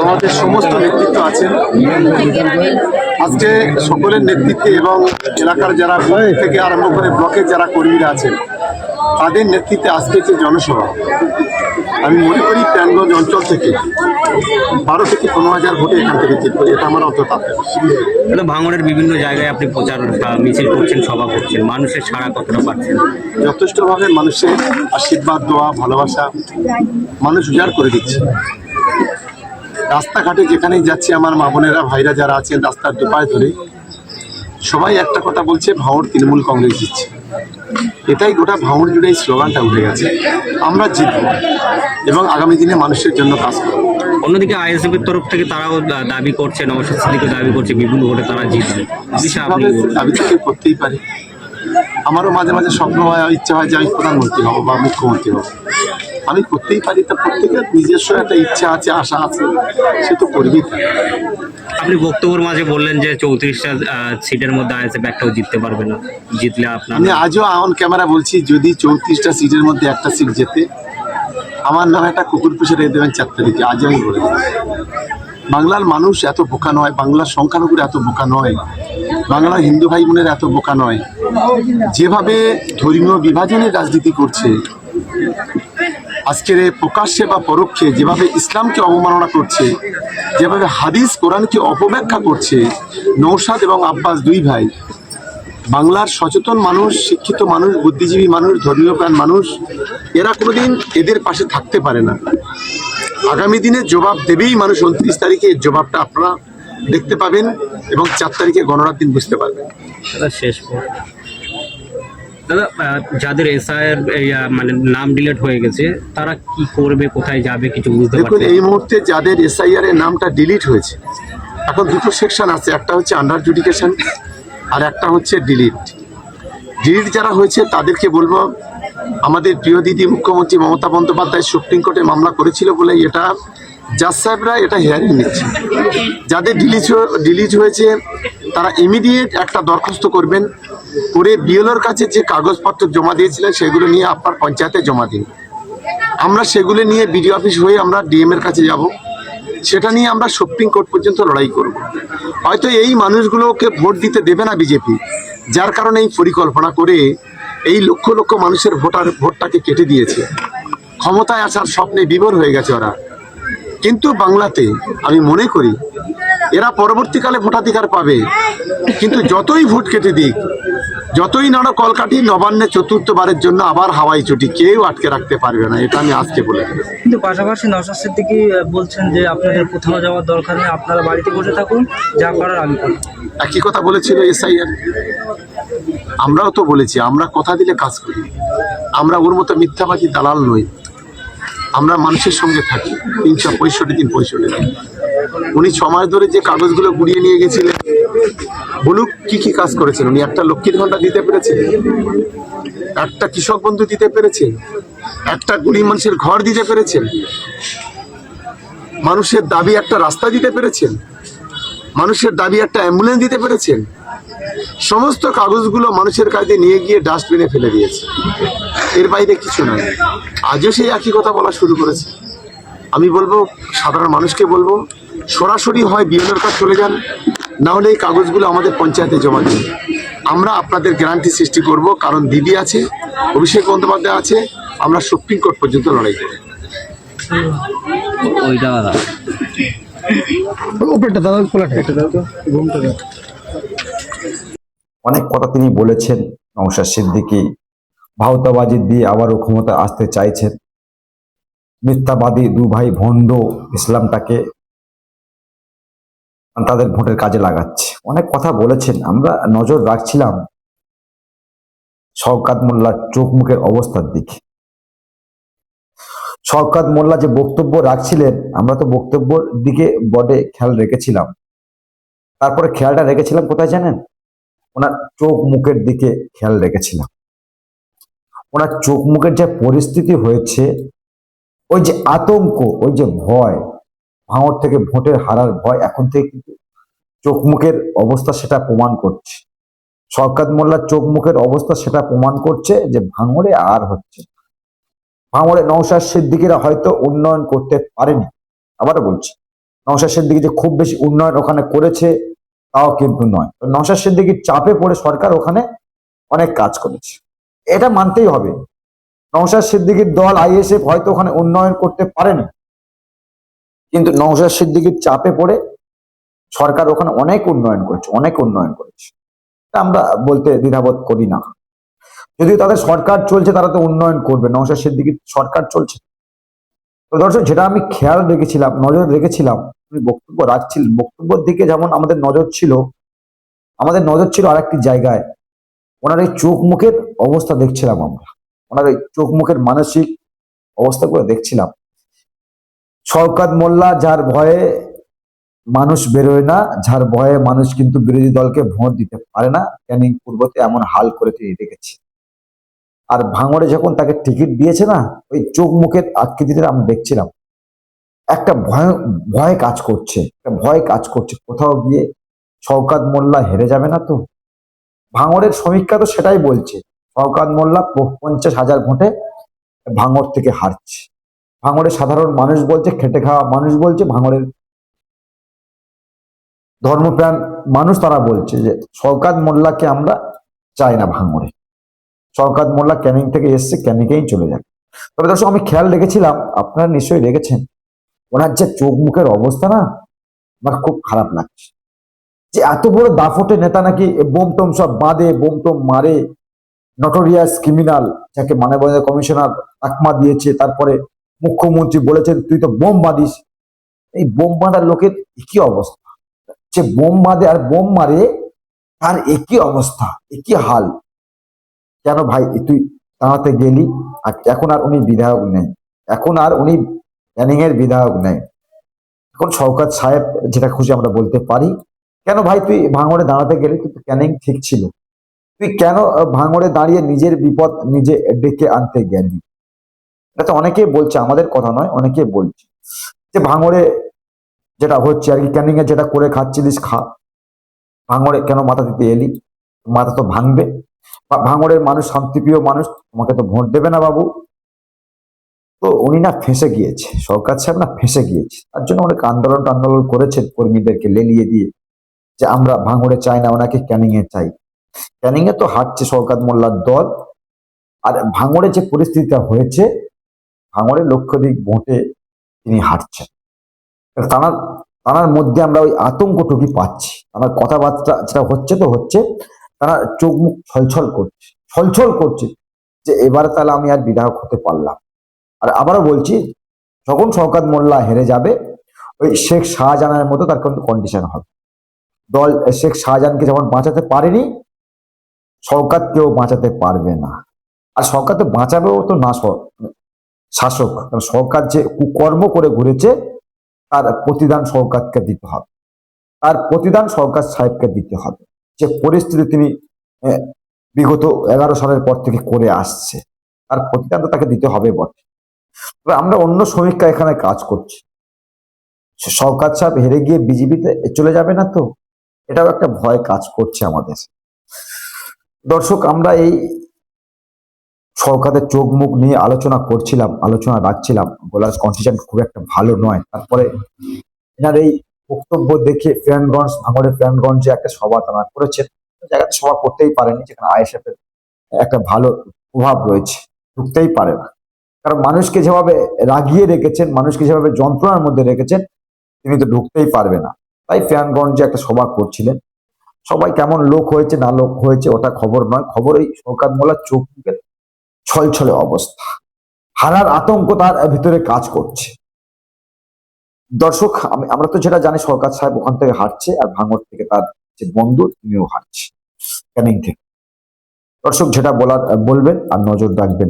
আমাদের সমস্ত নেতৃত্ব আছেন আজকে সকলের নেতৃত্বে এবং এলাকার যারা বুথ থেকে আরম্ভ করে ব্লকের যারা কর্মীরা আছেন তাদের নেতৃত্বে আজকে যে জনসভা, আমি মনে করি প্যানগঞ্জ অঞ্চল থেকে 12 থেকে 15,000 ভোটে এখান থেকে জিতবো, এটা আমার অন্তত। ভাঙড়ের বিভিন্ন জায়গায় আপনি প্রচার মিছিল করছেন, সভা করছেন, মানুষের সাড়া কতটা পাচ্ছেন? যথেষ্টভাবে মানুষের আশীর্বাদ, দোয়া, ভালোবাসা মানুষ উজাড় করে দিচ্ছে। রাস্তাঘাটে যেখানেই যাচ্ছে আমার মা বোনেরা, ভাইরা যারা আছেন রাস্তার দুপায়ে ধরে সবাই একটা কথা বলছে, ভাঙড় তৃণমূল কংগ্রেস জিতছে। এটাই গোটা ভাঙড় জুড়ে এই স্লোগানটা উঠে গেছে, আমরা জিতব এবং আগামী দিনে মানুষের জন্য কাজ করব। অন্যদিকে আইএসএফ এর তরফ থেকে তারাও দাবি করছে, নওশাদ সিদ্দিকী দাবি করছে বিপুল ভোটে তারা জিতবে। দাবি থেকে করতেই পারে। আমারও মাঝে মাঝে স্বপ্ন হয়, ইচ্ছা হয় যে আমি প্রধানমন্ত্রী হব বা মুখ্যমন্ত্রী হব, আমি করতেই পারি। তা প্রত্যেকের নিজস্ব একটা ইচ্ছা আছে, আশা আছে, সে তো করবেই। আপনি বক্তব্যের মাঝে বললেন যে 34টা সিটের মধ্যে আইএসএফ একটাও জিততে পারবে না, জিতলে আপনার। আমি আজও অন ক্যামেরা বলছি, যদি 34টা সিটের মধ্যে একটা সিট জেতে আমার নামে একটা কুকুর পুষে রেখে দেবেন 4 তারিখে। আজও আমি বলে দিই, বাংলার মানুষ এত বোকা নয়, বাংলার সংখ্যালঘুর এত বোকা নয়, বাংলার হিন্দু ভাই বোনের এত বোকা নয়। যেভাবে ধর্মীয় বিভাজনের রাজনীতি করছে আজকের প্রকাশ্যে বা পরোক্ষে, যেভাবে ইসলামকে অবমাননা করছে, যেভাবে হাদিস কোরআনকে অপব্যাখ্যা করছে নওশাদ এবং আব্বাস দুই ভাই, বাংলার সচেতন মানুষ, শিক্ষিত মানুষ, বুদ্ধিজীবী মানুষ, ধর্মীয় প্রাণ মানুষ, এরা কোনোদিন এদের পাশে থাকতে পারে না। আগামী দিনে জবাব দেবেই মানুষ। 29 তারিখে এর জবাবটা আপনারা দেখতে পাবেন এবং 4 তারিখে গণনার দিন বুঝতে পারবেন। শেষ দাদা, যাদের এসআইআর মানে নাম ডিলিট হয়ে গেছে তারা কি করবে, কোথায় যাবে কিছু বুঝতে পারছেন? দেখুন, এই মুহূর্তে যাদের এসআইআর এর নামটা ডিলিট হয়েছে, এখন দুটো সেকশন আছে, একটা হচ্ছে আন্ডার জুডিকেশন আর একটা হচ্ছে ডিলিট। ডিলিট যারা হয়েছে তাদেরকে বলবো, আমাদের প্রিয় দিদি মুখ্যমন্ত্রী মমতা বন্দ্যোপাধ্যায় সুপ্রিম কোর্টে মামলা করেছিল বলে এটা জাজ সাহেবরা এটা হিয়ারিং নিচ্ছে। যাদের ডিলিট হয়েছে তারা ইমিডিয়েট একটা দরখাস্ত করবেন, করে বিএলওর কাছে যে কাগজপত্র জমা দিয়েছিলেন সেগুলো নিয়ে আপনার পঞ্চায়েতে জমা দিন। আমরা সেগুলো নিয়ে বিডিও অফিস হয়ে আমরা ডিএম এর কাছে যাব, সেটা নিয়ে আমরা সুপ্রিম কোর্ট পর্যন্ত লড়াই করব। হয়তো এই মানুষগুলোকে ভোট দিতে দেবে না বিজেপি, যার কারণে এই পরিকল্পনা করে এই লক্ষ লক্ষ মানুষের ভোটটাকে কেটে দিয়েছে। ক্ষমতায় আসার স্বপ্নে বিভোর হয়ে গেছে ওরা। কিন্তু বাংলাতে আমি মনে করি এরা পরবর্তীকালে ভোটাধিকার পাবে, কিন্তু যতই ভোট কেটে দিক, যতই নাড়ো কলকাঠি, নবান্নে 4র্থবারের জন্য আবার হাওয়াই চটি কেউ আটকে রাখতে পারবে না, এটা আমি আজকে বলে। কিন্তু পাশাপাশি নওশাদ সিদ্দিকী বলছেন যে আপনাদের কোথাও যাওয়ার দরকার নেই, আপনারা বাড়িতে বসে থাকুন, যা করার আমি করব। একই কথা বলেছিল এসআইআর। আমরাও তো বলেছি, আমরা কথা দিলে কাজ করি, আমরা ওর মতো মিথ্যাবাদী দালাল নই, আমরা মানুষের সঙ্গে থাকি 365 দিন 65 দিন। উনি 6 মাস ধরে যে কাগজগুলো গুড়িয়ে নিয়ে গেছিলেন, বলুক কি কি কাজ করেছেন উনি। একটা লক্ষ্মীর ভাণ্ডার দিতে পেরেছেন, একটা কৃষক বন্ধু দিতে পেরেছেন, একটা গরিব মানুষের ঘর দিতে পেরেছেন, মানুষের দাবি একটা রাস্তা দিতে পেরেছেন, মানুষের দাবি একটা অ্যাম্বুলেন্স দিতে পেরেছেন। সমস্ত কাগজগুলো মানুষের কাছে নিয়ে গিয়ে ডাস্টবিনে ফেলে দিয়েছে, এর বাইরে কিছু নয়। আজও সেই একই কথা বলা শুরু করেছে। আমি বলবো, সাধারণ মানুষকে বলবো, সরাসরি হয় বিএলওর কাছে চলে যান, না হলে এই কাগজগুলো আমাদের পঞ্চায়েতে জমা দিন। আমরা আপনাদের গ্যারান্টি সৃষ্টি করব, কারণ দিদি আছে, অভিষেক বন্দ্যোপাধ্যায় আছে, আমরা সুপ্রিম কোর্ট পর্যন্ত লড়াই করব। অনেক কথা তিনি বলেছেন। নওশাদ সিদ্দিকী ভাওতাবাজি দিয়ে আবারও ক্ষমতা আসতে চাইছেন। মিথ্যাবাদী দু ভাই ভণ্ড ইসলামটাকে তাদের ভোটের কাজে লাগাচ্ছে। অনেক কথা বলেছেন। আমরা নজর রাখছিলাম শওকত মোল্লার চোখ মুখের অবস্থার দিকে। শওকত মোল্লা যে বক্তব্য রাখছিলেন, আমরা তো বক্তব্যের দিকে বডে খেয়াল রেখেছিলাম, তারপরে খেয়ালটা রেখেছিলাম কোথায় জানেন? ওনার চোখ মুখের দিকে খেয়াল রেখেছিলাম। ওনার চোখ মুখের যে পরিস্থিতি হয়েছে, ওই যে আতঙ্ক, ওই যে ভয়, ভাঙড় থেকে ভোটের হারার ভয়, এখন থেকে কিন্তু চোখ মুখের অবস্থা সেটা প্রমাণ করছে। শওকত মোল্লার চোখ মুখের অবস্থা সেটা প্রমাণ করছে যে ভাঙড়ে আর হচ্ছে। ভাঙড়ে নওশাদ সিদ্দিকীরা হয়তো উন্নয়ন করতে পারেনি, আবারও বলছি, নওশাদ সিদ্দিকী যে খুব বেশি উন্নয়ন ওখানে করেছে তাও কিন্তু নয়। তো নওশাদ সিদ্দিকীর চাপে পড়ে সরকার ওখানে অনেক কাজ করেছে, এটা মানতেই হবে। নওশাদ সিদ্দিকীর দল আইএসএফ হয়তো ওখানে উন্নয়ন করতে পারেনি, কিন্তু নওশাদ সিদ্দিকীর চাপে পড়ে সরকার ওখানে অনেক উন্নয়ন করেছে, অনেক উন্নয়ন করেছে। এটা আমরা বলতে দ্বিধাবোধ করি না। যদিও তাদের সরকার চলছে, তারা তো উন্নয়ন করবে, নওশাদ সিদ্দিকীর সরকার চলছে। তো দর্শক, যেটা আমি খেয়াল রেখেছিলাম, নজর রেখেছিলাম, আমি বক্তব্য রাখছিলাম, বক্তব্যের দিকে যেমন আমাদের নজর ছিল আরেকটি জায়গায়। ওনার এই চোখ মুখের অবস্থা দেখছিলাম আমরা, ওনার এই চোখ মুখের মানসিক অবস্থাগুলো দেখছিলাম। শওকত মোল্লা, যার ভয়ে মানুষ বেরোয় না, যার ভয়ে মানুষ কিন্তু বিরোধী দলকে ভোট দিতে পারে না, ক্যানিং পূর্বতে এমন হাল করে তিনি রেখেছে। আর ভাঙড়ে যখন তাকে টিকিট দিয়েছে না, ওই চোখ মুখের আকৃতিতে আমরা দেখছিলাম একটা ভয় কাজ করছে, একটা ভয় কাজ করছে কোথাও গিয়ে শওকত মোল্লা হেরে যাবে না তো। ভাঙড়ের সমীক্ষা তো সেটাই বলছে, শওকত মোল্লা 50,000 ভোটে ভাঙড় থেকে হারছে। ভাঙড়ের সাধারণ মানুষ বলছে, খেটে খাওয়া মানুষ বলছে, ভাঙড়ের ধর্মপ্রাণ মানুষ তারা বলছে যে শওকত মোল্লাকে আমরা চাই না ভাঙড়ে। শওকত মোল্লা ক্যানিং থেকে এসছে, ক্যানিংয়েই চলে যাবে। তবে দর্শক, আমি খেয়াল রেখেছিলাম, আপনারা নিশ্চয়ই রেখেছেন, ওনার যে চোখ মুখের অবস্থা না, আমার খুব খারাপ লাগছে। যে এত বড় দাফটে নেতা নাকি বোম টোম সব বাঁধে, বোম টোম মারে, নটোরিয়াস ক্রিমিনাল, যাকে মানবাধিকার কমিশনার আকমা দিয়েছে, তারপরে মুখ্যমন্ত্রী বলেছেন তুই তো বোম বাঁধিস। এই বোম বাঁধার লোকের একই অবস্থা, যে বোম বাঁধে আর বোম মারে, তার একই অবস্থা, একই হাল। কেন ভাই তুই দাঁড়াতে গেলি? আর এখন আর উনি বিধায়ক নেই, এখন আর উনি ক্যানিং এর বিধায়ক নেই, এখন শওকত সাহেব যেটা খুশি আমরা বলতে পারি। কেন ভাই তুই ভাঙড়ে দাঁড়াতে গেলি? কিন্তু ক্যানিং ঠিক ছিল, তুই কেন ভাঙড়ে দাঁড়িয়ে নিজের বিপদ নিজে ডেকে আনতে গেলি? এটা তো অনেকেই বলছে, আমাদের কথা নয়, অনেকেই বলছে যে ভাঙড়ে যেটা হচ্ছে আর কি, ক্যানিং এ যেটা করে খাচ্ছিলিস খা, ভাঙড়ে কেন মাথা দিতে এলি? মাথা তো ভাঙবে। ভাঙড়ের মানুষ শান্তিপ্রিয় মানুষ, তোমাকে তো ভোট দেবে না বাবু। তো উনি না ফেঁসে গিয়েছে, শওকত সাহেব না ফেঁসে গিয়েছে, তার জন্য অনেক আন্দোলন করেছেন কর্মীদেরকে লেলিয়ে দিয়ে, যে আমরা ভাঙড়ে চাই না, ওনাকে ক্যানিং এ চাই। ক্যানিং এ তো হাঁটছে শওকত মোল্লার দল। আর ভাঙড়ে যে পরিস্থিতিটা হয়েছে, ভাঙড়ে লক্ষাধিক ভোটে তিনি হারছেন। তার তার মধ্যে আমরা ওই আতঙ্কটুকু পাচ্ছি, আমার কথাবার্তা যেটা হচ্ছে তো হচ্ছে, তারা চোখ মুখ ছলছল করছে যে এবারে তাহলে আমি আর বিধায়ক হতে পারলাম। আর আবারও বলছি, যখন শওকত মোল্লা হেরে যাবে, ওই শেখ শাহজাহানের মতো তার কিন্তু কন্ডিশন হবে। দল শেখ শাহজাহানকে যেমন বাঁচাতে পারেনি, শওকত কেউ বাঁচাতে পারবে না। আর শওকত বাঁচাবেও তো না শাসক, কারণ শওকত যে কুকর্ম করে ঘুরেছে, তার প্রতিদান শওকতকে দিতে হবে, তার প্রতিদান শওকত সাহেবকে দিতে হবে। যে পরিস্থিতি তিনি বিগত 11 সালের পর থেকে করে আসছে, তার প্রতিদান তো তাকে দিতে হবে বটে। তবে আমরা অন্য সমীক্ষা এখানে কাজ করছি, শওকত সাহেব হেরে গিয়ে বিজেপিতে চলে যাবে না তো, এটাও একটা ভয় কাজ করছে আমাদের। দর্শক, আমরা এই শওকতের চোখ মুখ নিয়ে আলোচনা রাখছিলাম, গলার কন্ডিশন খুব একটা ভালো নয়। তারপরে এনার এই বক্তব্য দেখে ভাঙড়ের ফ্রেন্ডগঞ্জে একটা সভা তারা করেছেন, জায়গাতে সভা করতেই পারেনি, যেখানে আইএসএফ এর একটা ভালো প্রভাব রয়েছে, ঢুকতেই পারে না। কারণ মানুষকে যেভাবে রাগিয়ে রেখেছেন, মানুষকে যেভাবে যন্ত্রণার মধ্যে রেখেছেন, তিনি তো ঢুকতেই পারবে না। তাই ফ্রেন্ডগঞ্জে একটা সভা করছিলেন। সবাই কেমন লোক হয়েছে না লোক হয়েছে ওটা খবর নয়, খবর এই শওকত মোল্লার চোখ মুখের ছলছলে অবস্থা, হারার আতঙ্ক তার ভিতরে কাজ করছে। দর্শক, আমরা তো যেটা জানি, শওকত সাহেব ওখান থেকে হাঁটছে, আর ভাঙড় থেকে তার যে বন্ধু তিনিও হাঁটছে ক্যানিং থেকে। দর্শক, যেটা বলার বলবেন, আর নজর রাখবেন।